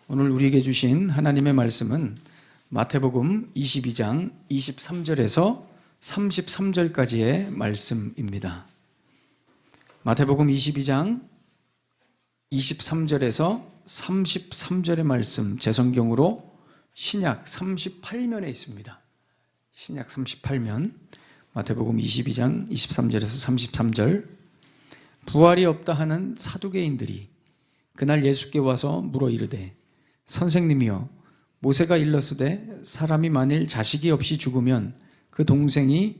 오늘 우리에게 주신 하나님의 말씀은 마태복음 22장 23절에서 33절까지의 말씀입니다. 마태복음 22장 23절에서 33절의 말씀, 제 성경으로 신약 38면에 있습니다. 신약 38면, 마태복음 22장 23절에서 33절. 부활이 없다 하는 사두개인들이 그날 예수께 와서 물어 이르되, 선생님이여, 모세가 일렀으되 사람이 만일 자식이 없이 죽으면 그 동생이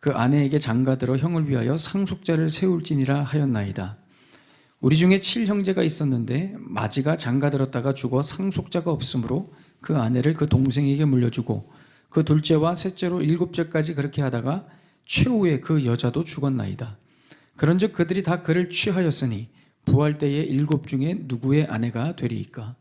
그 아내에게 장가들어 형을 위하여 상속자를 세울지니라 하였나이다. 우리 중에 7형제가 있었는데 마지가 장가들었다가 죽어 상속자가 없으므로 그 아내를 그 동생에게 물려주고 그 둘째와 셋째로 7절까지 그렇게 하다가 최후에 그 여자도 죽었나이다. 그런즉 그들이 다 그를 취하였으니 부활 때에 7 중에 누구의 아내가 되리이까?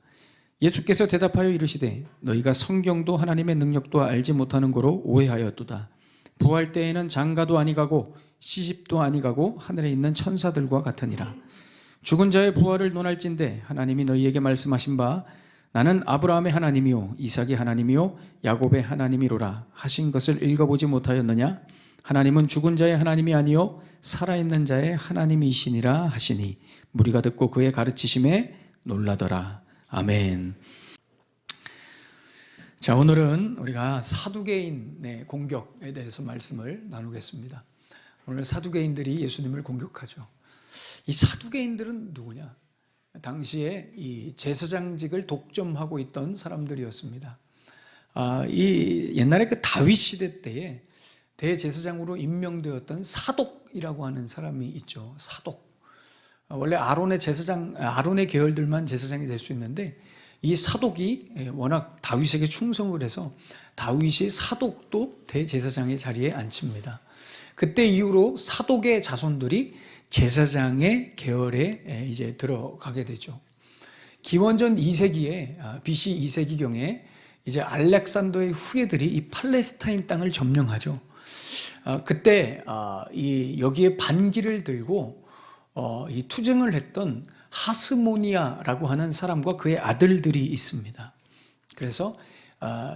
예수께서 대답하여 이르시되, 너희가 성경도 하나님의 능력도 알지 못하는 거로 오해하였도다. 부활 때에는 장가도 아니가고 시집도 아니가고 하늘에 있는 천사들과 같으니라. 죽은 자의 부활을 논할진대 하나님이 너희에게 말씀하신 바 나는 아브라함의 하나님이요 이삭의 하나님이요 야곱의 하나님이로라 하신 것을 읽어보지 못하였느냐? 하나님은 죽은 자의 하나님이 아니요 살아있는 자의 하나님이시니라 하시니 무리가 듣고 그의 가르치심에 놀라더라. 아멘. 자, 오늘은 우리가 사두개인의 공격에 대해서 말씀을 나누겠습니다. 오늘 사두개인들이 예수님을 공격하죠. 이 사두개인들은 누구냐? 당시에 이 제사장직을 독점하고 있던 사람들이었습니다. 이 옛날에 그 다윗 시대 때에 대제사장으로 임명되었던 사독이라고 하는 사람이 있죠. 사독. 원래 아론의 계열들만 제사장이 될 수 있는데 이 사독이 워낙 다윗에게 충성을 해서 다윗이 사독도 대제사장의 자리에 앉힙니다. 그때 이후로 사독의 자손들이 제사장의 계열에 이제 들어가게 되죠. 기원전 2세기에 BC 2세기경에 이제 알렉산더의 후예들이 이 팔레스타인 땅을 점령하죠. 그때 여기에 반기를 들고 이 투쟁을 했던 하스모니아라고 하는 사람과 그의 아들들이 있습니다. 그래서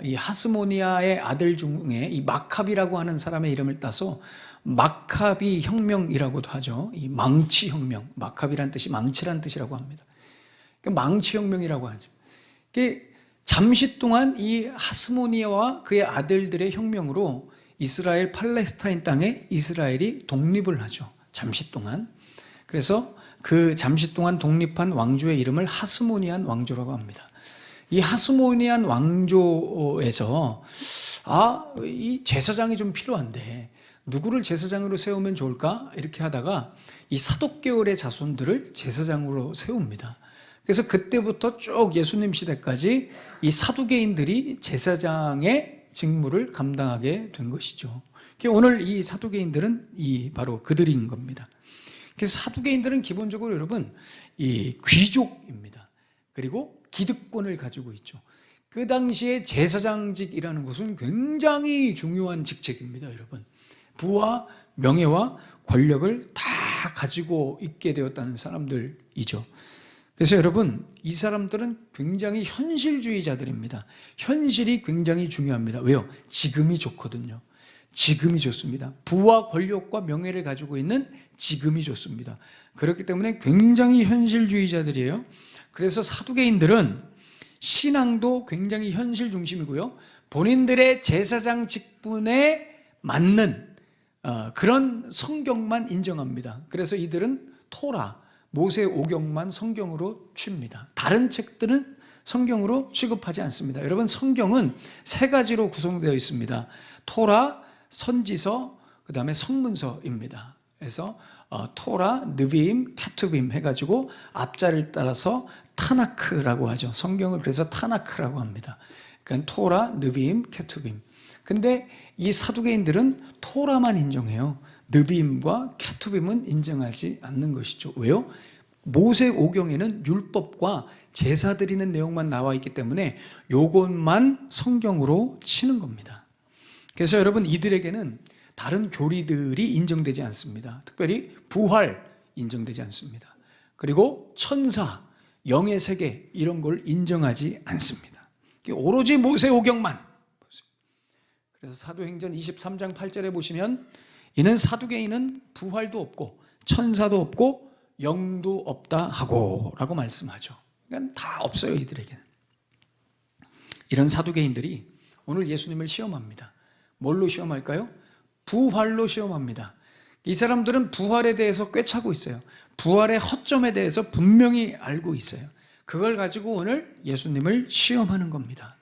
이 하스모니아의 아들 중에 이 마카비라고 하는 사람의 이름을 따서 마카비 혁명이라고도 하죠. 이 망치 혁명, 마카비란 뜻이 망치란 뜻이라고 합니다. 그러니까 망치 혁명이라고 하죠. 잠시 동안 이 하스모니아와 그의 아들들의 혁명으로 이스라엘 팔레스타인 땅에 이스라엘이 독립을 하죠. 잠시 동안. 그래서 그 잠시 동안 독립한 왕조의 이름을 하스모니안 왕조라고 합니다. 이 하스모니안 왕조에서 이 제사장이 좀 필요한데 누구를 제사장으로 세우면 좋을까? 이렇게 하다가 이 사독 계열의 자손들을 제사장으로 세웁니다. 그래서 그때부터 쭉 예수님 시대까지 이 사두개인들이 제사장의 직무를 감당하게 된 것이죠. 오늘 이 사두개인들은 바로 그들인 겁니다. 그래서 사두개인들은 기본적으로 여러분 이 귀족입니다. 그리고 기득권을 가지고 있죠. 그 당시에 제사장직이라는 것은 굉장히 중요한 직책입니다, 여러분. 부와 명예와 권력을 다 가지고 있게 되었다는 사람들이죠. 그래서 여러분, 이 사람들은 굉장히 현실주의자들입니다. 현실이 굉장히 중요합니다. 왜요? 지금이 좋거든요. 지금이 좋습니다. 부와 권력과 명예를 가지고 있는 지금이 좋습니다. 그렇기 때문에 굉장히 현실주의자들이에요. 그래서 사두개인들은 신앙도 굉장히 현실 중심이고요. 본인들의 제사장 직분에 맞는 그런 성경만 인정합니다. 그래서 이들은 토라, 모세 오경만 성경으로 취입니다. 다른 책들은 성경으로 취급하지 않습니다. 여러분, 성경은 3가지로 구성되어 있습니다. 토라, 선지서, 그 다음에 성문서입니다. 그래서 토라, 느비임, 케투빔 해가지고 앞자를 따라서 타나크라고 하죠. 성경을 그래서 타나크라고 합니다. 그러니까 토라, 느비임, 케투빔. 근데 이 사두개인들은 토라만 인정해요. 느비임과 케투빔은 인정하지 않는 것이죠. 왜요? 모세 오경에는 율법과 제사 드리는 내용만 나와 있기 때문에 요것만 성경으로 치는 겁니다. 그래서 여러분, 이들에게는 다른 교리들이 인정되지 않습니다. 특별히 부활 인정되지 않습니다. 그리고 천사, 영의 세계 이런 걸 인정하지 않습니다. 오로지 모세오경만. 그래서 사도행전 23장 8절에 보시면 이는 사두개인은 부활도 없고 천사도 없고 영도 없다 하고 라고 말씀하죠. 그러니까 다 없어요, 이들에게는. 이런 사두개인들이 오늘 예수님을 시험합니다. 뭘로 시험할까요? 부활로 시험합니다. 이 사람들은 부활에 대해서 꿰차고 있어요. 부활의 허점에 대해서 분명히 알고 있어요. 그걸 가지고 오늘 예수님을 시험하는 겁니다.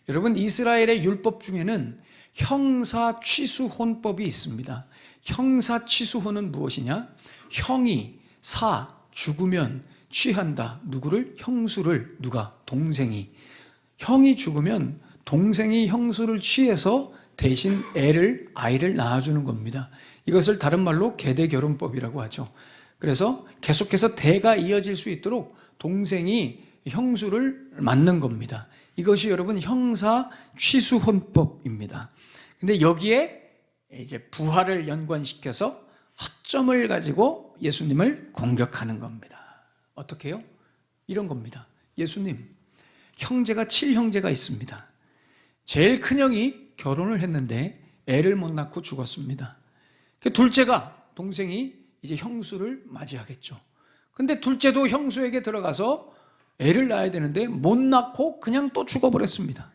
여러분, 이스라엘의 율법 중에는 형사취수혼법이 있습니다. 형사취수혼은 무엇이냐? 형이 죽으면 취한다. 누구를? 형수를. 누가? 동생이. 형이 죽으면 동생이 형수를 취해서 대신 아이를 낳아주는 겁니다. 이것을 다른 말로 계대결혼법이라고 하죠. 그래서 계속해서 대가 이어질 수 있도록 동생이 형수를 맡는 겁니다. 이것이 여러분 형사취수혼법입니다. 근데 여기에 이제 부활을 연관시켜서 허점을 가지고 예수님을 공격하는 겁니다. 어떻게 해요? 이런 겁니다. 예수님, 형제가 7형제가 있습니다. 제일 큰 형이 결혼을 했는데 애를 못 낳고 죽었습니다. 둘째가, 동생이 이제 형수를 맞이하겠죠. 근데 둘째도 형수에게 들어가서 애를 낳아야 되는데 못 낳고 그냥 또 죽어버렸습니다.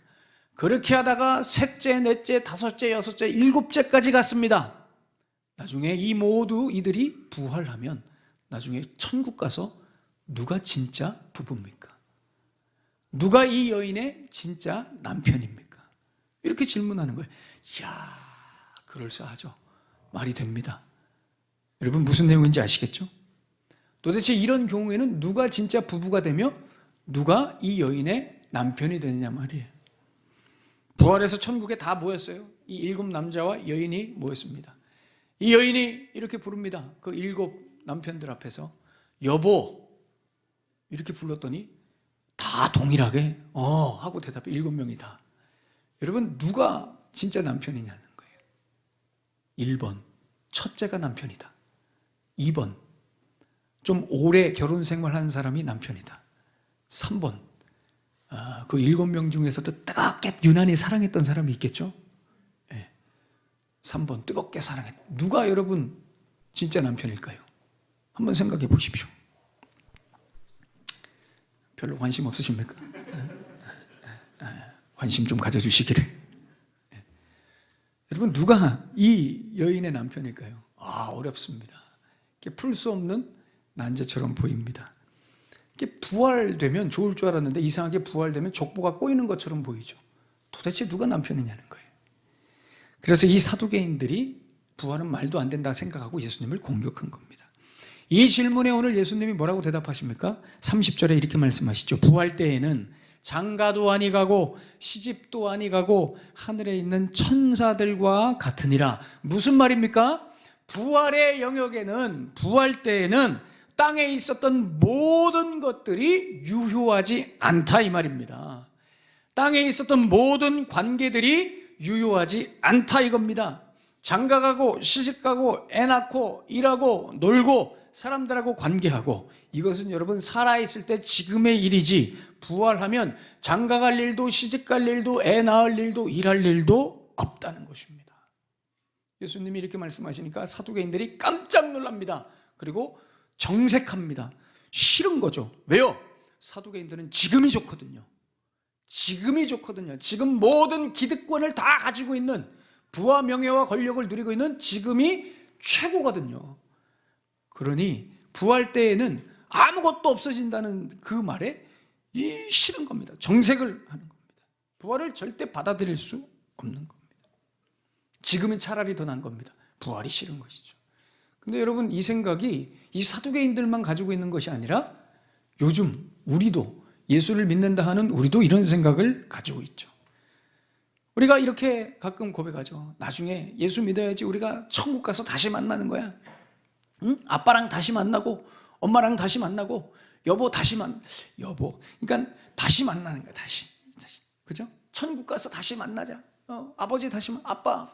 그렇게 하다가 셋째, 넷째, 다섯째, 여섯째, 일곱째까지 갔습니다. 나중에 이들이 부활하면 나중에 천국 가서 누가 진짜 부부입니까? 누가 이 여인의 진짜 남편입니까? 이렇게 질문하는 거예요. 이야, 그럴싸하죠. 말이 됩니다. 여러분, 무슨 내용인지 아시겠죠? 도대체 이런 경우에는 누가 진짜 부부가 되며 누가 이 여인의 남편이 되느냐 말이에요. 부활해서 천국에 다 모였어요. 이 7 남자와 여인이 모였습니다. 이 여인이 이렇게 부릅니다. 그 7 남편들 앞에서 여보 이렇게 불렀더니 다 동일하게 하고 대답해. 7명이 다. 여러분, 누가 진짜 남편이냐는 거예요. 1번, 첫째가 남편이다. 2번, 좀 오래 결혼 생활한 사람이 남편이다. 3번, 그 7명 중에서도 뜨겁게 유난히 사랑했던 사람이 있겠죠? 네. 3번, 뜨겁게 사랑했. 누가 여러분 진짜 남편일까요? 한번 생각해 보십시오. 별로 관심 없으십니까? 관심 좀 가져주시기를. 여러분, 누가 이 여인의 남편일까요? 어렵습니다. 풀 수 없는 난제처럼 보입니다. 부활되면 좋을 줄 알았는데 이상하게 부활되면 족보가 꼬이는 것처럼 보이죠. 도대체 누가 남편이냐는 거예요. 그래서 이 사두개인들이 부활은 말도 안 된다 생각하고 예수님을 공격한 겁니다. 이 질문에 오늘 예수님이 뭐라고 대답하십니까? 30절에 이렇게 말씀하시죠. 부활 때에는 장가도 아니 가고 시집도 아니 가고 하늘에 있는 천사들과 같으니라. 무슨 말입니까? 부활의 영역에는, 부활 때에는 땅에 있었던 모든 것들이 유효하지 않다 이 말입니다. 땅에 있었던 모든 관계들이 유효하지 않다 이겁니다. 장가가고 시집가고 애 낳고 일하고 놀고 사람들하고 관계하고, 이것은 여러분 살아있을 때 지금의 일이지 부활하면 장가갈 일도 시집갈 일도 애 낳을 일도 일할 일도 없다는 것입니다. 예수님이 이렇게 말씀하시니까 사두개인들이 깜짝 놀랍니다. 그리고 정색합니다. 싫은 거죠. 왜요? 사두개인들은 지금이 좋거든요. 지금이 좋거든요. 지금 모든 기득권을 다 가지고 있는, 부와 명예와 권력을 누리고 있는 지금이 최고거든요. 그러니 부활 때에는 아무것도 없어진다는 그 말에 싫은 겁니다. 정색을 하는 겁니다. 부활을 절대 받아들일 수 없는 겁니다. 지금이 차라리 더 나은 겁니다. 부활이 싫은 것이죠. 근데 여러분, 이 생각이 이 사두개인들만 가지고 있는 것이 아니라 요즘 우리도, 예수를 믿는다 하는 우리도 이런 생각을 가지고 있죠. 우리가 이렇게 가끔 고백하죠. 나중에 예수 믿어야지 우리가 천국 가서 다시 만나는 거야. 응? 아빠랑 다시 만나고 엄마랑 다시 만나고 여보 그러니까 다시 만나는 거야. 다시. 그죠? 천국 가서 다시 만나자. 아버지 다시 아빠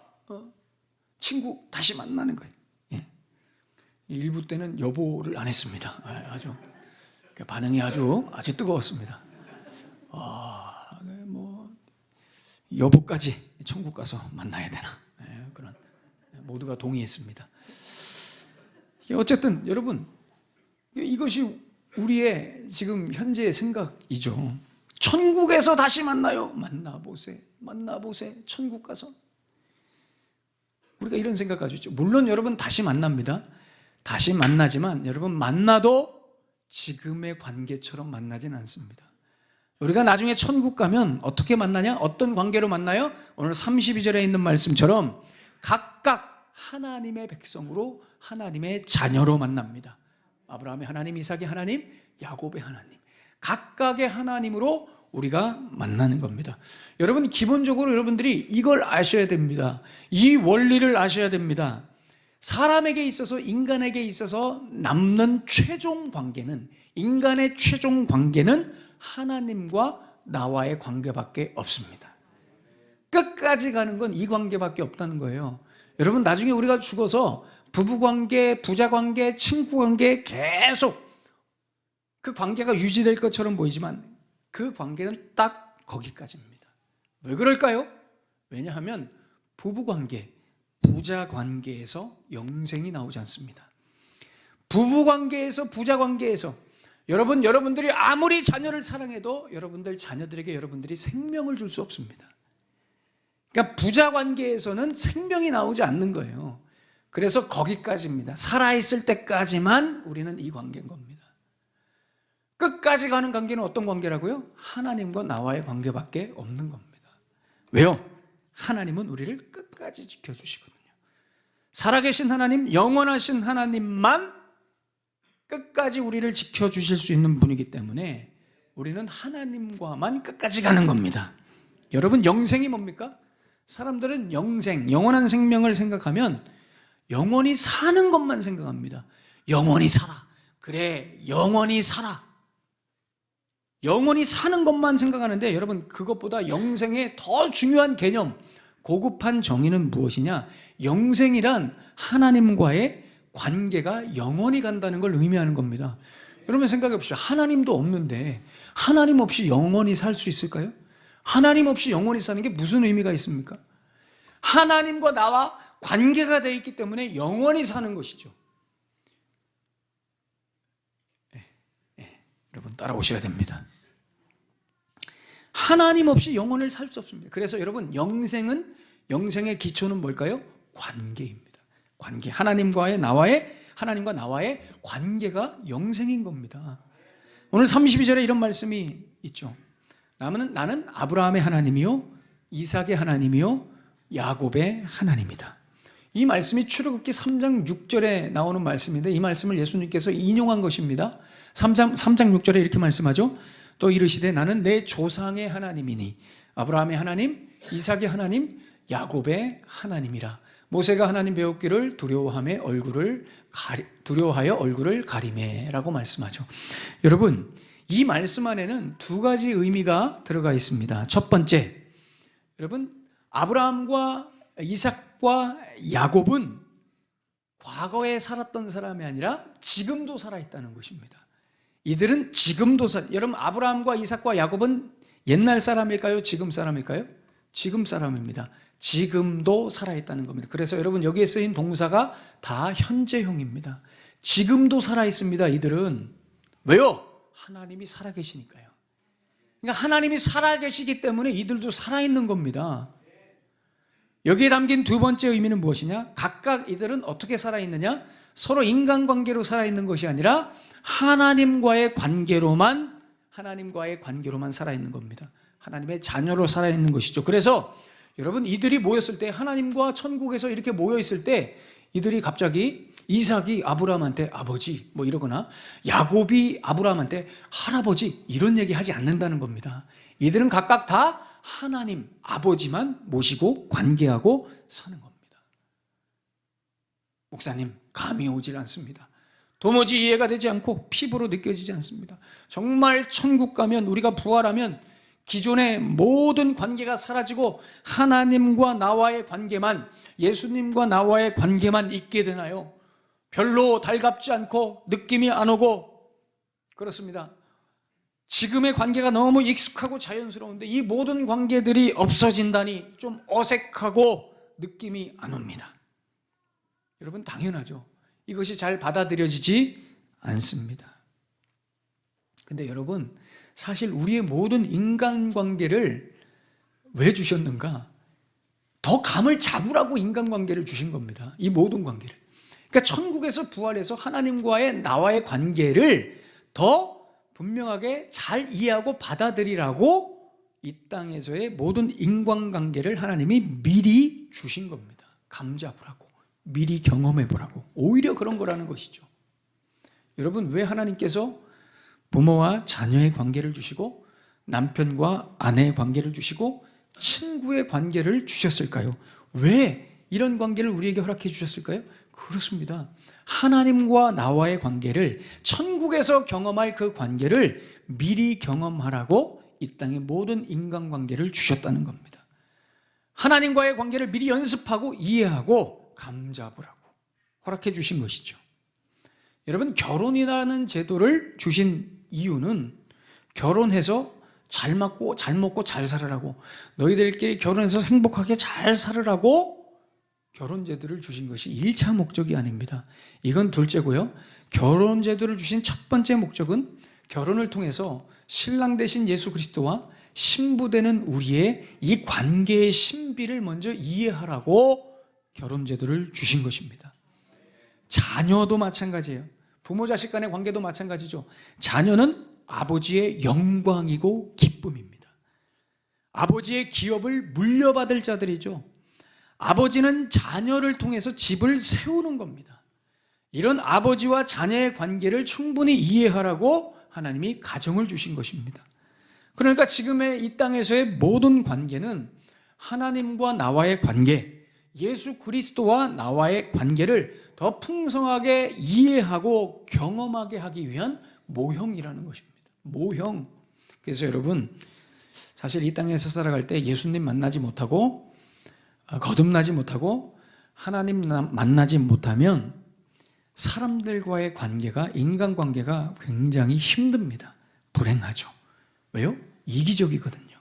친구 다시 만나는 거예요. 예. 일부 때는 여보를 안 했습니다. 아주 반응이 아주 뜨거웠습니다. 여보까지 천국 가서 만나야 되나? 그런 모두가 동의했습니다. 어쨌든 여러분, 이것이 우리의 지금 현재의 생각이죠. 천국에서 다시 만나요. 만나보세. 천국 가서. 우리가 이런 생각 가지고 있죠. 물론 여러분 다시 만납니다. 다시 만나지만 여러분 만나도 지금의 관계처럼 만나진 않습니다. 우리가 나중에 천국 가면 어떻게 만나냐? 어떤 관계로 만나요? 오늘 32절에 있는 말씀처럼 각각 하나님의 백성으로 하나님의 자녀로 만납니다. 아브라함의 하나님, 이삭의 하나님, 야곱의 하나님, 각각의 하나님으로 우리가 만나는 겁니다. 여러분, 기본적으로 여러분들이 이걸 아셔야 됩니다. 이 원리를 아셔야 됩니다. 사람에게 있어서, 인간에게 있어서 남는 최종 관계는, 인간의 최종 관계는 하나님과 나와의 관계밖에 없습니다. 끝까지 가는 건 이 관계밖에 없다는 거예요. 여러분, 나중에 우리가 죽어서 부부관계, 부자관계, 친구관계 계속 그 관계가 유지될 것처럼 보이지만 그 관계는 딱 거기까지입니다. 왜 그럴까요? 왜냐하면 부부관계, 부자관계에서 영생이 나오지 않습니다. 부부관계에서, 부자관계에서 여러분들이 아무리 자녀를 사랑해도 여러분들 자녀들에게 여러분들이 생명을 줄 수 없습니다. 그러니까 부자관계에서는 생명이 나오지 않는 거예요. 그래서 거기까지입니다. 살아있을 때까지만 우리는 이 관계인 겁니다. 끝까지 가는 관계는 어떤 관계라고요? 하나님과 나와의 관계밖에 없는 겁니다. 왜요? 하나님은 우리를 끝까지 지켜주시거든요. 살아계신 하나님, 영원하신 하나님만 끝까지 우리를 지켜주실 수 있는 분이기 때문에 우리는 하나님과만 끝까지 가는 겁니다. 여러분, 영생이 뭡니까? 사람들은 영생, 영원한 생명을 생각하면 영원히 사는 것만 생각합니다. 영원히 살아. 그래, 영원히 살아. 영원히 사는 것만 생각하는데 여러분, 그것보다 영생의 더 중요한 개념, 고급한 정의는 무엇이냐? 영생이란 하나님과의 관계가 영원히 간다는 걸 의미하는 겁니다. 여러분 생각해 보십시오. 하나님도 없는데 하나님 없이 영원히 살 수 있을까요? 하나님 없이 영원히 사는 게 무슨 의미가 있습니까? 하나님과 나와 관계가 되어 있기 때문에 영원히 사는 것이죠. 여러분 따라오셔야 됩니다. 하나님 없이 영혼을 살 수 없습니다. 그래서 여러분, 영생의 기초는 뭘까요? 관계입니다. 관계. 하나님과 나와의 관계가 영생인 겁니다. 오늘 32절에 이런 말씀이 있죠. 나는 아브라함의 하나님이요, 이삭의 하나님이요, 야곱의 하나님이다. 이 말씀이 출애굽기 3장 6절에 나오는 말씀인데 이 말씀을 예수님께서 인용한 것입니다. 3장 6절에 이렇게 말씀하죠. 또 이르시되 나는 내 조상의 하나님이니 아브라함의 하나님, 이삭의 하나님, 야곱의 하나님이라. 모세가 하나님 배웠기를 두려워하여 얼굴을 가리매라고 말씀하죠. 여러분, 이 말씀 안에는 두 가지 의미가 들어가 있습니다. 첫 번째, 여러분, 아브라함과 이삭과 야곱은 과거에 살았던 사람이 아니라 지금도 살아있다는 것입니다. 이들은 지금도 여러분, 아브라함과 이삭과 야곱은 옛날 사람일까요? 지금 사람일까요? 지금 사람입니다. 지금도 살아있다는 겁니다. 그래서 여러분, 여기에 쓰인 동사가 다 현재형입니다. 지금도 살아있습니다. 이들은. 왜요? 하나님이 살아계시니까요. 그러니까 하나님이 살아계시기 때문에 이들도 살아있는 겁니다. 여기에 담긴 두 번째 의미는 무엇이냐? 각각 이들은 어떻게 살아있느냐? 서로 인간관계로 살아있는 것이 아니라 하나님과의 관계로만 살아있는 겁니다. 하나님의 자녀로 살아있는 것이죠. 그래서 여러분, 이들이 모였을 때, 하나님과 천국에서 이렇게 모여있을 때 이들이 갑자기 이삭이 아브라함한테 아버지 뭐 이러거나 야곱이 아브라함한테 할아버지 이런 얘기 하지 않는다는 겁니다. 이들은 각각 다 하나님 아버지만 모시고 관계하고 사는 겁니다. 목사님, 감이 오질 않습니다. 도무지 이해가 되지 않고 피부로 느껴지지 않습니다. 정말 천국 가면, 우리가 부활하면 기존의 모든 관계가 사라지고 하나님과 나와의 관계만, 예수님과 나와의 관계만 있게 되나요? 별로 달갑지 않고 느낌이 안 오고 그렇습니다. 지금의 관계가 너무 익숙하고 자연스러운데 이 모든 관계들이 없어진다니 좀 어색하고 느낌이 안 옵니다. 여러분, 당연하죠. 이것이 잘 받아들여지지 않습니다. 근데 여러분, 사실 우리의 모든 인간관계를 왜 주셨는가? 더 감을 잡으라고 인간관계를 주신 겁니다. 이 모든 관계를. 그러니까 천국에서 부활해서 하나님과의 나와의 관계를 더 분명하게 잘 이해하고 받아들이라고 이 땅에서의 모든 인간관계를 하나님이 미리 주신 겁니다. 감 잡으라고, 미리 경험해 보라고. 오히려 그런 거라는 것이죠. 여러분, 왜 하나님께서 부모와 자녀의 관계를 주시고 남편과 아내의 관계를 주시고 친구의 관계를 주셨을까요? 왜 이런 관계를 우리에게 허락해 주셨을까요? 그렇습니다. 하나님과 나와의 관계를, 천국에서 경험할 그 관계를 미리 경험하라고 이 땅의 모든 인간관계를 주셨다는 겁니다. 하나님과의 관계를 미리 연습하고 이해하고 감잡으라고 허락해 주신 것이죠. 여러분, 결혼이라는 제도를 주신 이유는 결혼해서 잘 먹고 잘 살으라고, 너희들끼리 결혼해서 행복하게 잘 살으라고 결혼제도를 주신 것이 1차 목적이 아닙니다. 이건 둘째고요. 결혼제도를 주신 첫 번째 목적은 결혼을 통해서 신랑 되신 예수 그리스도와 신부되는 우리의 이 관계의 신비를 먼저 이해하라고 결혼제도를 주신 것입니다. 자녀도 마찬가지예요. 부모 자식 간의 관계도 마찬가지죠. 자녀는 아버지의 영광이고 기쁨입니다. 아버지의 기업을 물려받을 자들이죠. 아버지는 자녀를 통해서 집을 세우는 겁니다. 이런 아버지와 자녀의 관계를 충분히 이해하라고 하나님이 가정을 주신 것입니다. 그러니까 지금의 이 땅에서의 모든 관계는 하나님과 나와의 관계, 예수 그리스도와 나와의 관계를 더 풍성하게 이해하고 경험하게 하기 위한 모형이라는 것입니다. 모형. 그래서 여러분, 사실 이 땅에서 살아갈 때 예수님 만나지 못하고 거듭나지 못하고 하나님 만나지 못하면 사람들과의 관계가, 인간관계가 굉장히 힘듭니다. 불행하죠. 왜요? 이기적이거든요.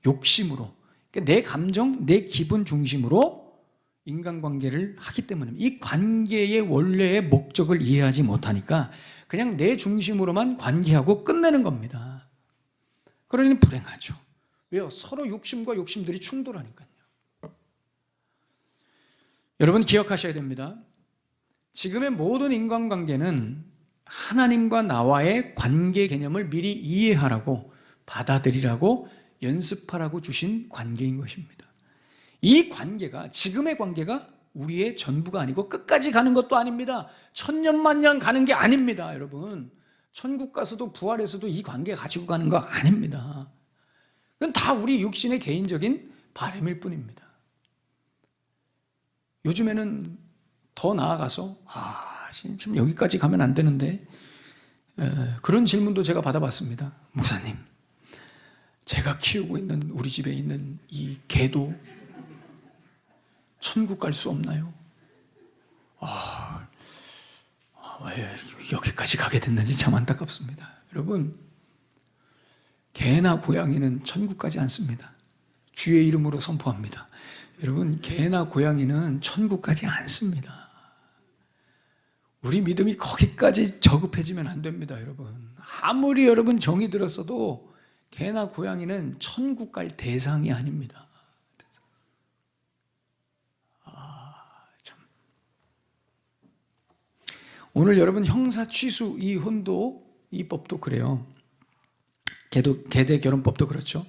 욕심으로, 그러니까 내 감정, 내 기분 중심으로 인간관계를 하기 때문에, 이 관계의 원래의 목적을 이해하지 못하니까 그냥 내 중심으로만 관계하고 끝내는 겁니다. 그러니 불행하죠. 왜요? 서로 욕심과 욕심들이 충돌하니까요. 여러분, 기억하셔야 됩니다. 지금의 모든 인간관계는 하나님과 나와의 관계 개념을 미리 이해하라고, 받아들이라고, 연습하라고 주신 관계인 것입니다. 이 관계가, 지금의 관계가 우리의 전부가 아니고 끝까지 가는 것도 아닙니다. 천년만년 가는 게 아닙니다. 여러분, 천국 가서도 부활해서도 이 관계 가지고 가는 거 아닙니다. 그건 다 우리 육신의 개인적인 바람일 뿐입니다. 요즘에는 더 나아가서 참 여기까지 가면 안 되는데, 그런 질문도 제가 받아봤습니다. 목사님, 제가 키우고 있는, 우리 집에 있는 이 개도 천국 갈 수 없나요? 왜 여기까지 가게 됐는지 참 안타깝습니다. 여러분, 개나 고양이는 천국 가지 않습니다. 주의 이름으로 선포합니다. 여러분, 개나 고양이는 천국 가지 않습니다. 우리 믿음이 거기까지 저급해지면 안 됩니다. 여러분, 아무리 여러분 정이 들었어도 개나 고양이는 천국 갈 대상이 아닙니다. 참. 오늘 여러분, 형사 취수 이혼도, 이 법도 그래요. 계대 결혼법도 그렇죠.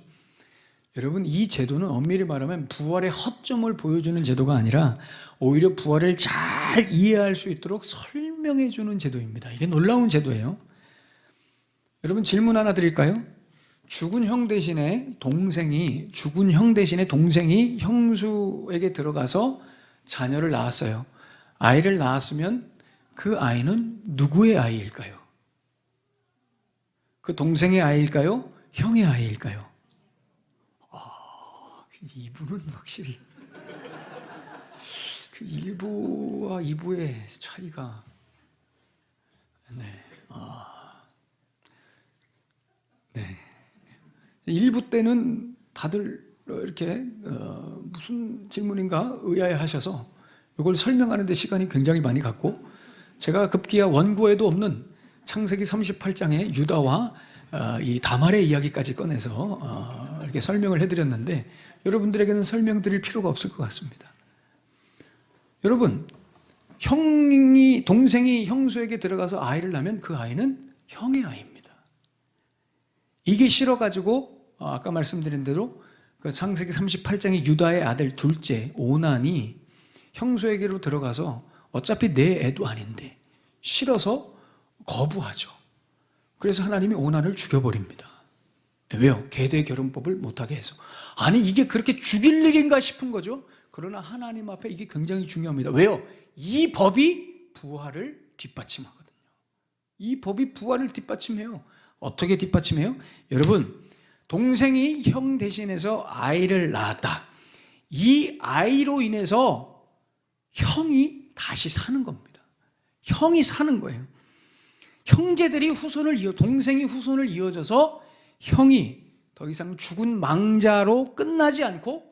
여러분, 이 제도는 엄밀히 말하면 부활의 허점을 보여주는 제도가 아니라 오히려 부활을 잘 이해할 수 있도록 설명해 주는 제도입니다. 이게 놀라운 제도예요. 여러분, 질문 하나 드릴까요? 죽은 형 대신에 동생이 형수에게 들어가서 자녀를 낳았어요. 아이를 낳았으면 그 아이는 누구의 아이일까요? 그 동생의 아이일까요? 형의 아이일까요? 이분은 확실히 그 1부와 2부의 차이가, 1부 때는 다들 이렇게 무슨 질문인가 의아해하셔서 이걸 설명하는 데 시간이 굉장히 많이 갔고, 제가 급기야 원고에도 없는 창세기 38장의 유다와 이 다말의 이야기까지 꺼내서 이렇게 설명을 해드렸는데, 여러분들에게는 설명드릴 필요가 없을 것 같습니다. 여러분, 동생이 형수에게 들어가서 아이를 낳으면 그 아이는 형의 아이입니다. 이게 싫어가지고 아까 말씀드린 대로 그 창세기 38장의 유다의 아들 둘째 오난이 형수에게로 들어가서 어차피 내 애도 아닌데 싫어서 거부하죠. 그래서 하나님이 오난을 죽여버립니다. 왜요? 계대 결혼법을 못하게 해서. 아니, 이게 그렇게 죽일 일인가 싶은 거죠. 그러나 하나님 앞에 이게 굉장히 중요합니다. 왜요? 이 법이 부활을 뒷받침하거든요. 이 법이 부활을 뒷받침해요. 어떻게 뒷받침해요? 여러분, 동생이 형 대신해서 아이를 낳았다. 이 아이로 인해서 형이 다시 사는 겁니다. 형이 사는 거예요. 형제들이 동생이 후손을 이어줘서 형이 더 이상 죽은 망자로 끝나지 않고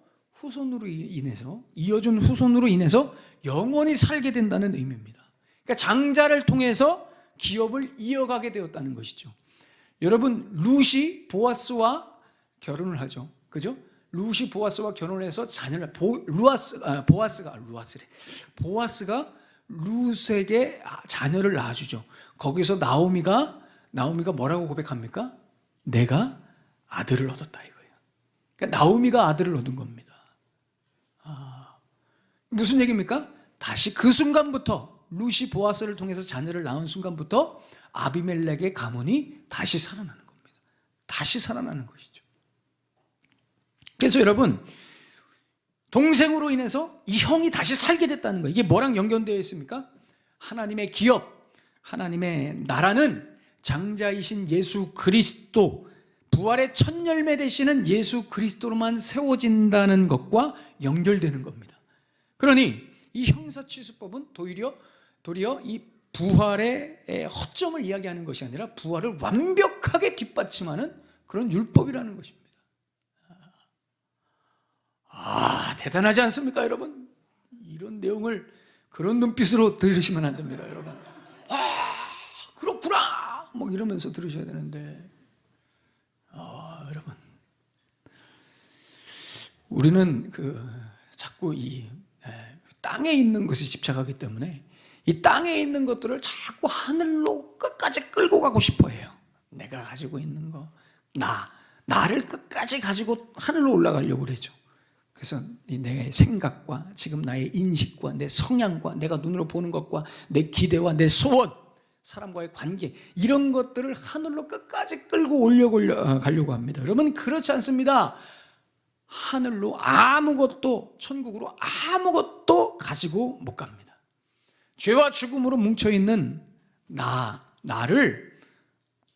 이어준 후손으로 인해서 영원히 살게 된다는 의미입니다. 그러니까 장자를 통해서 기업을 이어가게 되었다는 것이죠. 여러분, 룻이 보아스와 결혼을 하죠. 그죠? 룻이 보아스와 결혼해서 자녀를, 보아스가 룻에게 자녀를 낳아주죠. 거기서 나오미가 뭐라고 고백합니까? 내가 아들을 얻었다 이거예요. 그러니까 나오미가 아들을 얻은 겁니다. 무슨 얘기입니까? 다시 그 순간부터, 룻이 보아스를 통해서 자녀를 낳은 순간부터 아비멜렉의 가문이 다시 살아나는 겁니다. 다시 살아나는 것이죠. 그래서 여러분, 동생으로 인해서 이 형이 다시 살게 됐다는 거예요. 이게 뭐랑 연결되어 있습니까? 하나님의 기업, 하나님의 나라는 장자이신 예수 그리스도, 부활의 첫 열매 되시는 예수 그리스도로만 세워진다는 것과 연결되는 겁니다. 그러니 이 형사취수법은 도리어 이 부활의 허점을 이야기하는 것이 아니라 부활을 완벽하게 뒷받침하는 그런 율법이라는 것입니다. 대단하지 않습니까, 여러분? 이런 내용을 그런 눈빛으로 들으시면 안 됩니다, 여러분. 그렇구나! 뭐 이러면서 들으셔야 되는데, 여러분, 우리는 자꾸 이 땅에 있는 것에 집착하기 때문에 이 땅에 있는 것들을 자꾸 하늘로 끝까지 끌고 가고 싶어 해요. 내가 가지고 있는 거, 나를 끝까지 가지고 하늘로 올라가려고 그러죠. 그래서 내 생각과 지금 나의 인식과 내 성향과 내가 눈으로 보는 것과 내 기대와 내 소원, 사람과의 관계, 이런 것들을 하늘로 끝까지 끌고 가려고 합니다. 여러분, 그렇지 않습니다. 하늘로 천국으로 아무것도 가지고 못 갑니다. 죄와 죽음으로 뭉쳐있는 나를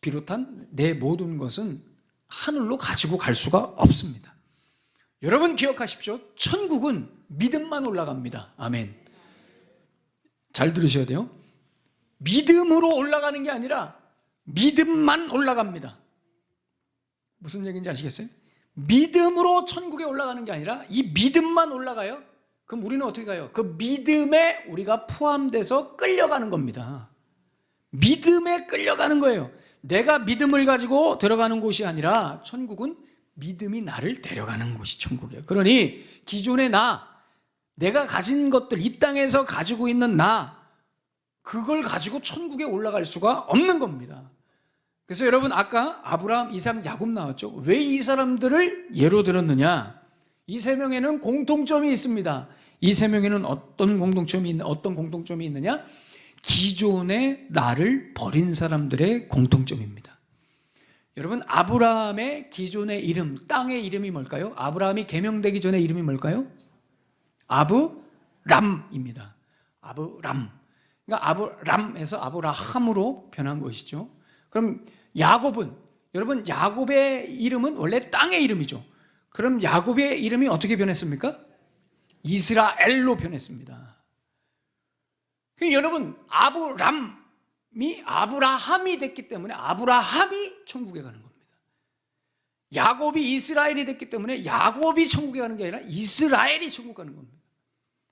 비롯한 내 모든 것은 하늘로 가지고 갈 수가 없습니다. 여러분 기억하십시오. 천국은 믿음만 올라갑니다. 아멘. 잘 들으셔야 돼요. 믿음으로 올라가는 게 아니라 믿음만 올라갑니다. 무슨 얘기인지 아시겠어요? 믿음으로 천국에 올라가는 게 아니라 이 믿음만 올라가요. 그럼 우리는 어떻게 가요? 그 믿음에 우리가 포함돼서 끌려가는 겁니다. 믿음에 끌려가는 거예요. 내가 믿음을 가지고 들어가는 곳이 아니라 천국은 믿음이 나를 데려가는 곳이 천국이에요. 그러니 기존의 내가 가진 것들, 이 땅에서 가지고 있는 그걸 가지고 천국에 올라갈 수가 없는 겁니다. 그래서 여러분, 아까 아브라함, 이삭, 야곱 나왔죠. 왜 이 사람들을 예로 들었느냐? 이 세 명에는 공통점이 있습니다. 이 세 명에는 어떤 공통점이 있느냐? 기존의 나를 버린 사람들의 공통점입니다. 여러분, 아브라함의 기존의 이름, 땅의 이름이 뭘까요? 아브라함이 계명되기 전에 이름이 뭘까요? 아브람입니다. 아브람. 그러니까 아브람에서 아브라함으로 변한 것이죠. 그럼 여러분, 야곱의 이름은 원래 땅의 이름이죠. 그럼 야곱의 이름이 어떻게 변했습니까? 이스라엘로 변했습니다. 여러분, 아브람이 됐기 때문에 아브라함이 천국에 가는 겁니다. 야곱이 이스라엘이 됐기 때문에 야곱이 천국에 가는 게 아니라 이스라엘이 천국 가는 겁니다.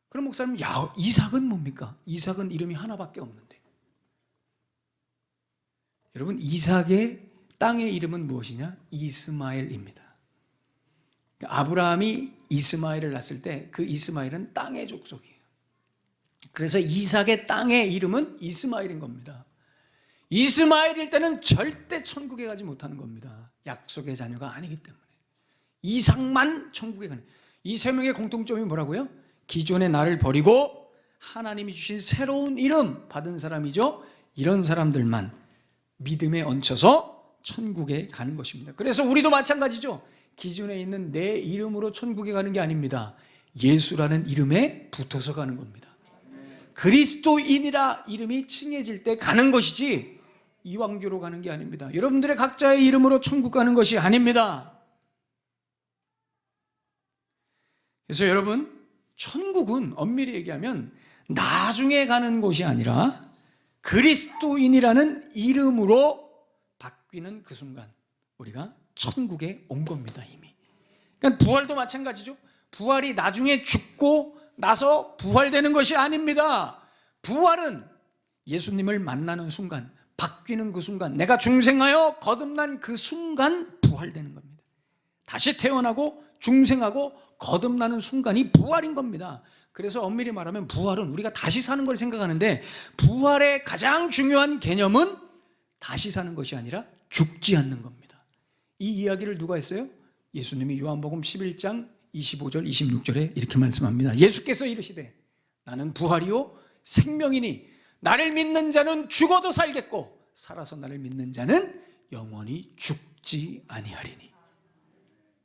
그럼 목사님, 이삭은 뭡니까? 이삭은 이름이 하나밖에 없는데. 여러분, 이삭의 땅의 이름은 무엇이냐? 이스마엘입니다. 아브라함이 이스마엘을 낳았을 때 그 이스마엘은 땅의 족속이에요. 그래서 이삭의 땅의 이름은 이스마엘인 겁니다. 이스마엘일 때는 절대 천국에 가지 못하는 겁니다. 약속의 자녀가 아니기 때문에. 이삭만 천국에 가는. 이 세 명의 공통점이 뭐라고요? 기존의 나를 버리고 하나님이 주신 새로운 이름 받은 사람이죠. 이런 사람들만 믿음에 얹혀서 천국에 가는 것입니다. 그래서 우리도 마찬가지죠. 기존에 있는 내 이름으로 천국에 가는 게 아닙니다. 예수라는 이름에 붙어서 가는 겁니다. 그리스도인이라 이름이 칭해질 때 가는 것이지 이왕교로 가는 게 아닙니다. 여러분들의 각자의 이름으로 천국 가는 것이 아닙니다. 그래서 여러분, 천국은 엄밀히 얘기하면 나중에 가는 곳이 아니라 그리스도인이라는 이름으로 바뀌는 그 순간 우리가 천국에 온 겁니다. 이미. 그러니까 부활도 마찬가지죠. 부활이 나중에 죽고 나서 부활되는 것이 아닙니다. 부활은 예수님을 만나는 순간, 바뀌는 그 순간, 내가 중생하여 거듭난 그 순간 부활되는 겁니다. 다시 태어나고 중생하고 거듭나는 순간이 부활인 겁니다. 그래서 엄밀히 말하면 부활은 우리가 다시 사는 걸 생각하는데, 부활의 가장 중요한 개념은 다시 사는 것이 아니라 죽지 않는 겁니다. 이 이야기를 누가 했어요? 예수님이 요한복음 11장 25절 26절에 이렇게 말씀합니다. 예수께서 이르시되 나는 부활이요 생명이니 나를 믿는 자는 죽어도 살겠고 살아서 나를 믿는 자는 영원히 죽지 아니하리니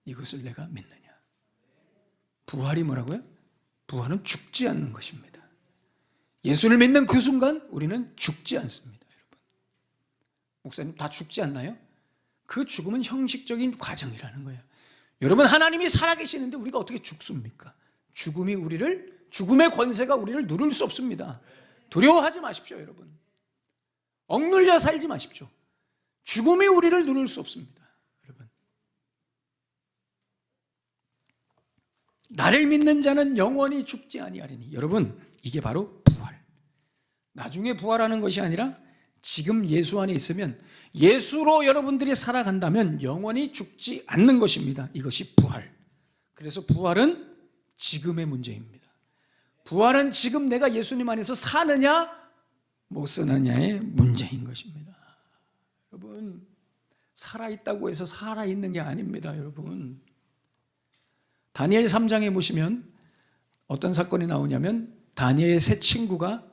이것을 내가 믿느냐. 부활이 뭐라고요? 부활은 죽지 않는 것입니다. 예수를 믿는 그 순간 우리는 죽지 않습니다. 여러분, 목사님 다 죽지 않나요? 그 죽음은 형식적인 과정이라는 거예요. 여러분, 하나님이 살아계시는데 우리가 어떻게 죽습니까? 죽음의 권세가 우리를 누를 수 없습니다. 두려워하지 마십시오. 여러분, 억눌려 살지 마십시오. 죽음이 우리를 누를 수 없습니다. 여러분, 나를 믿는 자는 영원히 죽지 아니하리니. 여러분, 이게 바로 부활. 나중에 부활하는 것이 아니라 지금 예수 안에 있으면, 예수로 여러분들이 살아간다면 영원히 죽지 않는 것입니다. 이것이 부활. 그래서 부활은 지금의 문제입니다. 부활은 지금 내가 예수님 안에서 사느냐 못 사느냐의 문제인 것입니다. 여러분, 살아있다고 해서 살아있는 게 아닙니다. 여러분, 다니엘 3장에 보시면 어떤 사건이 나오냐면, 다니엘의 세 친구가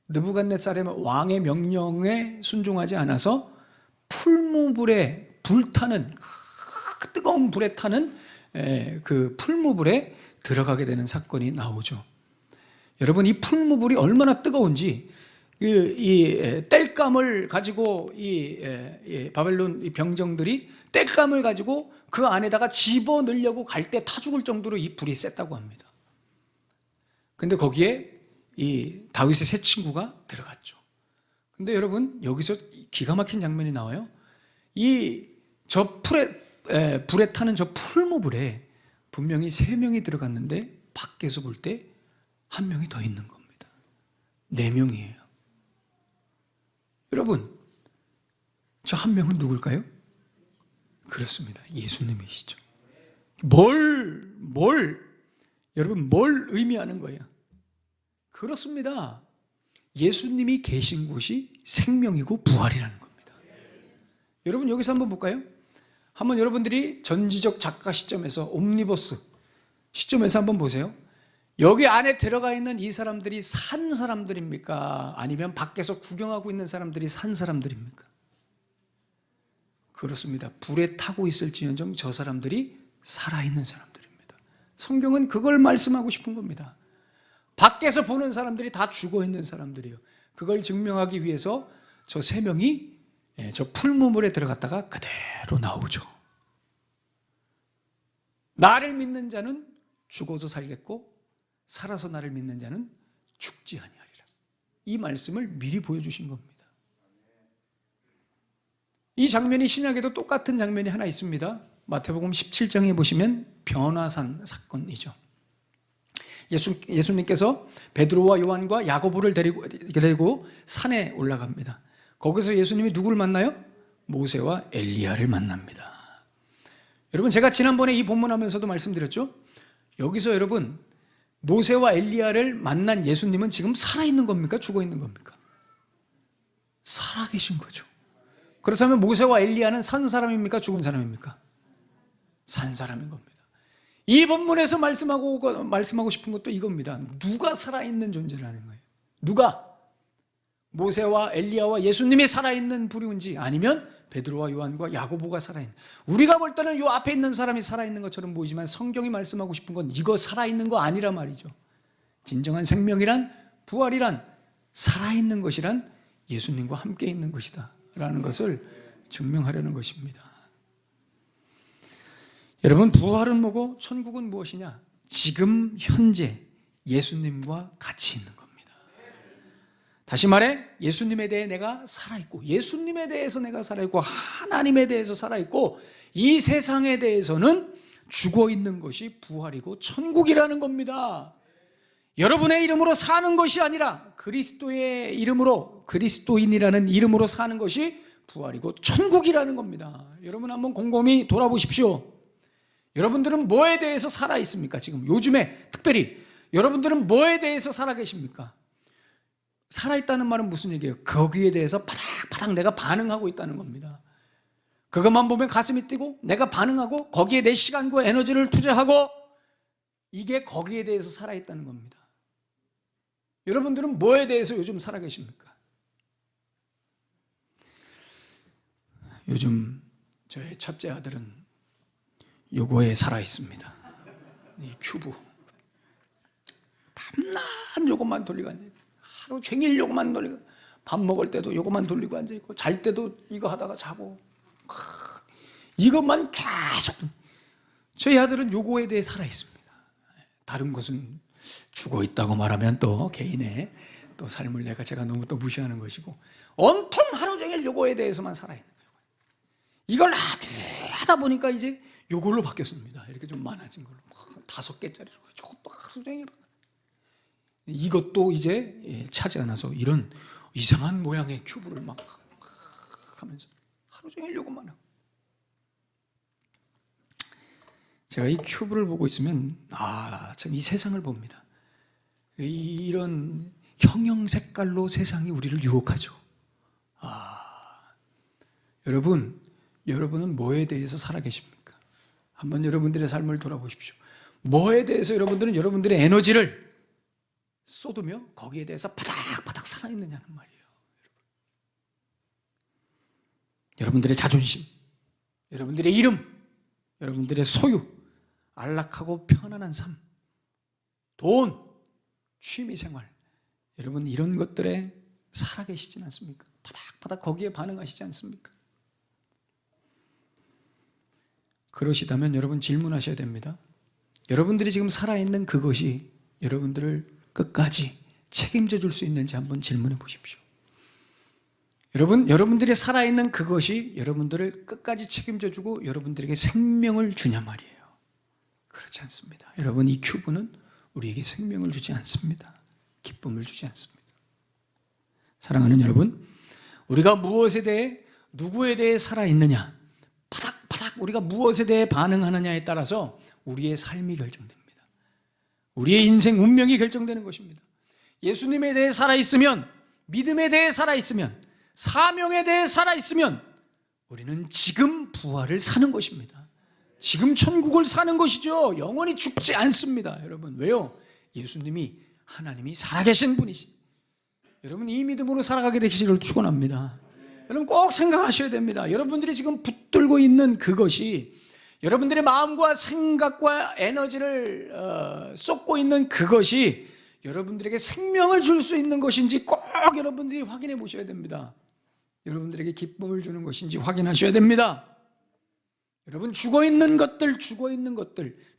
느부갓네살의 왕의 명령에 순종하지 않아서 풀무불에 불타는, 뜨거운 불에 타는 그 풀무불에 들어가게 되는 사건이 나오죠. 여러분, 이 풀무불이 얼마나 뜨거운지, 이 땔감을 가지고 이 바벨론 이 병정들이 땔감을 가지고 그 안에다가 집어넣으려고 갈 때 타 죽을 정도로 이 불이 셌다고 합니다. 근데 거기에 이 다윗의 세 친구가 들어갔죠. 근데 여러분, 여기서 기가 막힌 장면이 나와요. 불에 타는 저 풀무불에 분명히 3명이 들어갔는데 밖에서 볼 때 1명이 더 있는 겁니다. 4명이에요. 여러분, 저 1명은 누굴까요? 그렇습니다. 예수님이시죠. 여러분, 뭘 의미하는 거예요? 그렇습니다. 예수님이 계신 곳이 생명이고 부활이라는 겁니다. 여러분, 여기서 한번 볼까요? 한번 여러분들이 전지적 작가 시점에서, 옴니버스 시점에서 한번 보세요. 여기 안에 들어가 있는 이 사람들이 산 사람들입니까? 아니면 밖에서 구경하고 있는 사람들이 산 사람들입니까? 그렇습니다. 불에 타고 있을지언정 저 사람들이 살아있는 사람들입니다. 성경은 그걸 말씀하고 싶은 겁니다. 밖에서 보는 사람들이 다 죽어있는 사람들이에요. 그걸 증명하기 위해서 저 3명이 저 풀무물에 들어갔다가 그대로 나오죠. 나를 믿는 자는 죽어도 살겠고 살아서 나를 믿는 자는 죽지 아니하리라. 이 말씀을 미리 보여주신 겁니다. 이 장면이 신약에도 똑같은 장면이 하나 있습니다. 마태복음 17장에 보시면 변화산 사건이죠. 예수님께서 베드로와 요한과 야고보를 데리고 산에 올라갑니다. 거기서 예수님이 누구를 만나요? 모세와 엘리야를 만납니다. 여러분, 제가 지난번에 이 본문하면서도 말씀드렸죠? 여기서 여러분, 모세와 엘리야를 만난 예수님은 지금 살아있는 겁니까? 죽어있는 겁니까? 살아계신 거죠. 그렇다면 모세와 엘리야는 산 사람입니까? 죽은 사람입니까? 산 사람인 겁니다. 이 본문에서 말씀하고 싶은 것도 이겁니다. 누가 살아있는 존재를 하는 거예요? 누가? 모세와 엘리야와 예수님이 살아있는 부류인지, 아니면 베드로와 요한과 야고보가 살아있는, 우리가 볼 때는 이 앞에 있는 사람이 살아있는 것처럼 보이지만 성경이 말씀하고 싶은 건 이거 살아있는 거 아니란 말이죠. 진정한 생명이란, 부활이란, 살아있는 것이란 예수님과 함께 있는 것이다 라는 것을 증명하려는 것입니다. 여러분, 부활은 뭐고 천국은 무엇이냐? 지금 현재 예수님과 같이 있는 겁니다. 다시 말해, 예수님에 대해 내가 살아있고, 예수님에 대해서 내가 살아있고, 하나님에 대해서 살아있고, 이 세상에 대해서는 죽어있는 것이 부활이고 천국이라는 겁니다. 여러분의 이름으로 사는 것이 아니라 그리스도의 이름으로, 그리스도인이라는 이름으로 사는 것이 부활이고 천국이라는 겁니다. 여러분 한번 곰곰이 돌아보십시오. 여러분들은 뭐에 대해서 살아있습니까? 지금 요즘에 특별히 여러분들은 뭐에 대해서 살아계십니까? 살아있다는 말은 무슨 얘기예요? 거기에 대해서 파닥파닥 내가 반응하고 있다는 겁니다. 그것만 보면 가슴이 뛰고 내가 반응하고 거기에 내 시간과 에너지를 투자하고, 이게 거기에 대해서 살아있다는 겁니다. 여러분들은 뭐에 대해서 요즘 살아계십니까? 요즘 저의 첫째 아들은 요거에 살아있습니다. 이 큐브. 밤낮 요것만 돌리고 앉아있고, 하루 종일 요것만 돌리고, 밥 먹을 때도 요것만 돌리고 앉아있고, 잘 때도 이거 하다가 자고, 이것만 계속. 저희 아들은 요거에 대해 살아있습니다. 다른 것은 죽어있다고 말하면 또 개인의 또 삶을 제가 너무 또 무시하는 것이고, 온통 하루 종일 요거에 대해서만 살아있는 거예요. 이걸 하다 보니까 이제 요걸로 바뀌었습니다. 이렇게 좀 많아진 걸로. 5개짜리로. 이것도 하루 종일. 이것도 이제 차지 않아서 이런 이상한 모양의 큐브를 막 하면서 하루 종일 요것만 하고. 제가 이 큐브를 보고 있으면 참 이 세상을 봅니다. 이런 형형색깔로 세상이 우리를 유혹하죠. 여러분은 뭐에 대해서 살아계십니까? 한번 여러분들의 삶을 돌아보십시오. 뭐에 대해서 여러분들은 여러분들의 에너지를 쏟으며 거기에 대해서 바닥바닥 살아있느냐는 말이에요. 여러분들의 자존심, 여러분들의 이름, 여러분들의 소유, 안락하고 편안한 삶, 돈, 취미생활, 여러분 이런 것들에 살아계시진 않습니까? 바닥바닥 거기에 반응하시지 않습니까? 그러시다면 여러분 질문하셔야 됩니다. 여러분들이 지금 살아있는 그것이 여러분들을 끝까지 책임져 줄 수 있는지 한번 질문해 보십시오. 여러분들이 살아있는 그것이 여러분들을 끝까지 책임져 주고 여러분들에게 생명을 주냐 말이에요. 그렇지 않습니다. 여러분, 이 큐브는 우리에게 생명을 주지 않습니다. 기쁨을 주지 않습니다. 사랑하는 여러분, 우리가 무엇에 대해, 누구에 대해 살아있느냐, 파닥파닥 우리가 무엇에 대해 반응하느냐에 따라서 우리의 삶이 결정됩니다. 우리의 인생 운명이 결정되는 것입니다. 예수님에 대해 살아있으면, 믿음에 대해 살아있으면, 사명에 대해 살아있으면 우리는 지금 부활을 사는 것입니다. 지금 천국을 사는 것이죠. 영원히 죽지 않습니다. 여러분, 왜요? 예수님이, 하나님이 살아계신 분이시. 여러분, 이 믿음으로 살아가게 되시기를 축원합니다. 여러분 꼭 생각하셔야 됩니다. 여러분들이 지금 붙들고 있는 그것이, 여러분들의 마음과 생각과 에너지를 쏟고 있는 그것이 여러분들에게 생명을 줄 수 있는 것인지 꼭 여러분들이 확인해 보셔야 됩니다. 여러분들에게 기쁨을 주는 것인지 확인하셔야 됩니다. 여러분, 죽어있는 것들,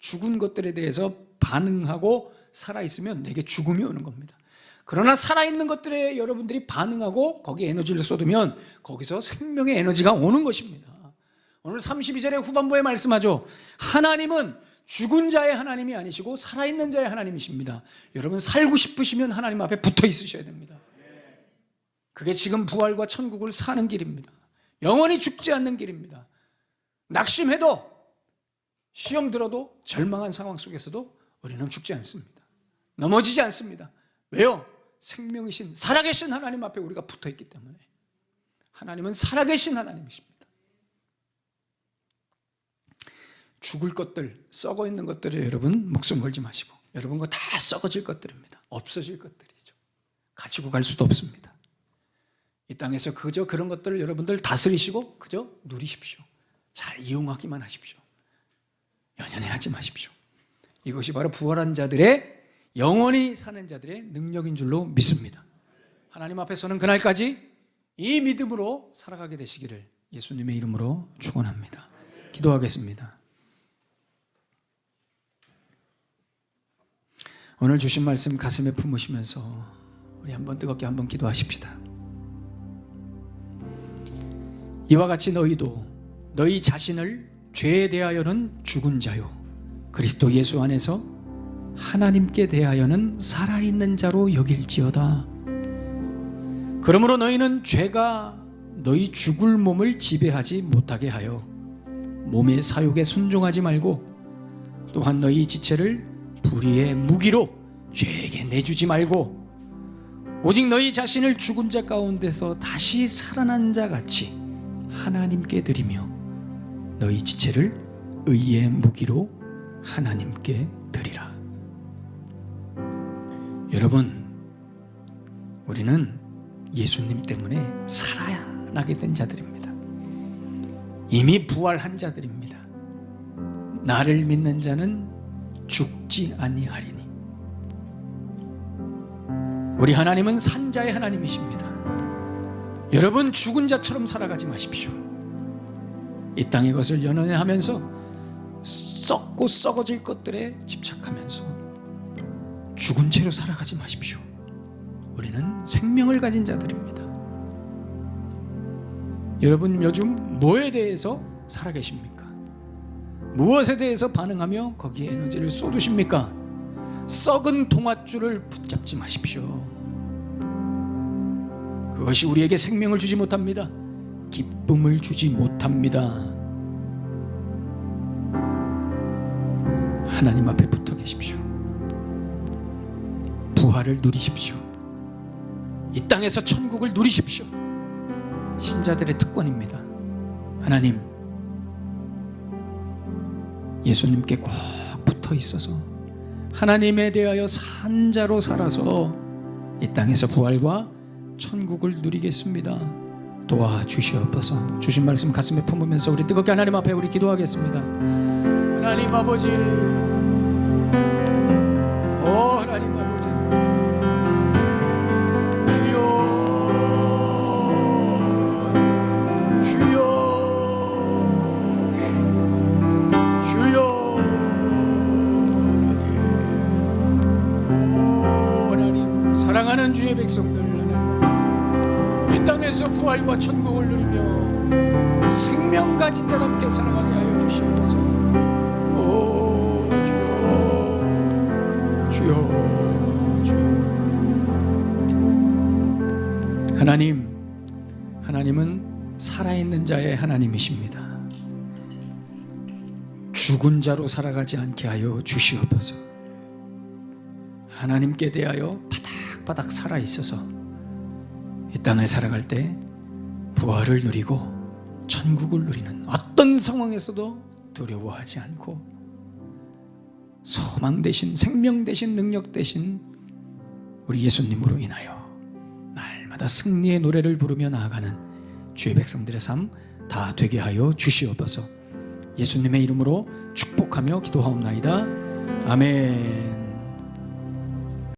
죽은 것들에 대해서 반응하고 살아있으면 내게 죽음이 오는 겁니다. 그러나 살아있는 것들에 여러분들이 반응하고 거기에 에너지를 쏟으면 거기서 생명의 에너지가 오는 것입니다. 오늘 32절의 후반부에 말씀하죠. 하나님은 죽은 자의 하나님이 아니시고 살아있는 자의 하나님이십니다. 여러분 살고 싶으시면 하나님 앞에 붙어 있으셔야 됩니다. 그게 지금 부활과 천국을 사는 길입니다. 영원히 죽지 않는 길입니다. 낙심해도 시험 들어도 절망한 상황 속에서도 우리는 죽지 않습니다. 넘어지지 않습니다. 왜요? 생명이신 살아계신 하나님 앞에 우리가 붙어있기 때문에. 하나님은 살아계신 하나님이십니다. 죽을 것들, 썩어있는 것들에 여러분 목숨 걸지 마시고, 여러분 거 다 썩어질 것들입니다. 없어질 것들이죠. 가지고 갈 수도 없습니다. 이 땅에서 그저 그런 것들을 여러분들 다스리시고 그저 누리십시오. 잘 이용하기만 하십시오. 연연해하지 마십시오. 이것이 바로 부활한 자들의, 영원히 사는 자들의 능력인 줄로 믿습니다. 하나님 앞에서는 그날까지 이 믿음으로 살아가게 되시기를 예수님의 이름으로 축원합니다. 기도하겠습니다. 오늘 주신 말씀 가슴에 품으시면서 우리 한번 뜨겁게 한번 기도하십시다. 이와 같이 너희도 너희 자신을 죄에 대하여는 죽은 자요 그리스도 예수 안에서 하나님께 대하여는 살아있는 자로 여길지어다. 그러므로 너희는 죄가 너희 죽을 몸을 지배하지 못하게 하여 몸의 사욕에 순종하지 말고, 또한 너희 지체를 불의의 무기로 죄에게 내주지 말고, 오직 너희 자신을 죽은 자 가운데서 다시 살아난 자 같이 하나님께 드리며 너희 지체를 의의 무기로 하나님께 드리라. 여러분, 우리는 예수님 때문에 살아나게 된 자들입니다. 이미 부활한 자들입니다. 나를 믿는 자는 죽지 아니하리니. 우리 하나님은 산자의 하나님이십니다. 여러분, 죽은 자처럼 살아가지 마십시오. 이 땅의 것을 연연해하면서 썩고 썩어질 것들에 집착하면서 죽은 채로 살아가지 마십시오. 우리는 생명을 가진 자들입니다. 여러분, 요즘 뭐에 대해서 살아계십니까? 무엇에 대해서 반응하며 거기에 에너지를 쏟으십니까? 썩은 동아줄을 붙잡지 마십시오. 그것이 우리에게 생명을 주지 못합니다. 기쁨을 주지 못합니다. 하나님 앞에 붙어 계십시오. 부활을 누리십시오. 이 땅에서 천국을 누리십시오. 신자들의 특권입니다. 하나님, 예수님께 꼭 붙어 있어서 하나님에 대하여 산 자로 살아서 이 땅에서 부활과 천국을 누리겠습니다. 도와주시옵소서. 주신 말씀 가슴에 품으면서 우리 뜨겁게 하나님 앞에 우리 기도하겠습니다. 하나님 아버지, 하나님 아버지, 사랑하는 주의 백성들, 이 땅에서 부활과 천국을 누리며 생명 가진 자답게 살아가게 하여 주시옵소서. 주여. 하나님은 살아있는 자의 하나님이십니다. 죽은 자로 살아가지 않게 하여 주시옵소서. 하나님께 대하여 바닥바닥 살아있어서 이 땅을 살아갈 때 부활을 누리고 천국을 누리는 어떤 상황에서도 두려워하지 않고 소망 대신, 생명 대신, 능력 대신 우리 예수님으로 인하여 날마다 승리의 노래를 부르며 나아가는 주의 백성들의 삶 다 되게 하여 주시옵소서. 예수님의 이름으로 축복하며 기도하옵나이다. 아멘.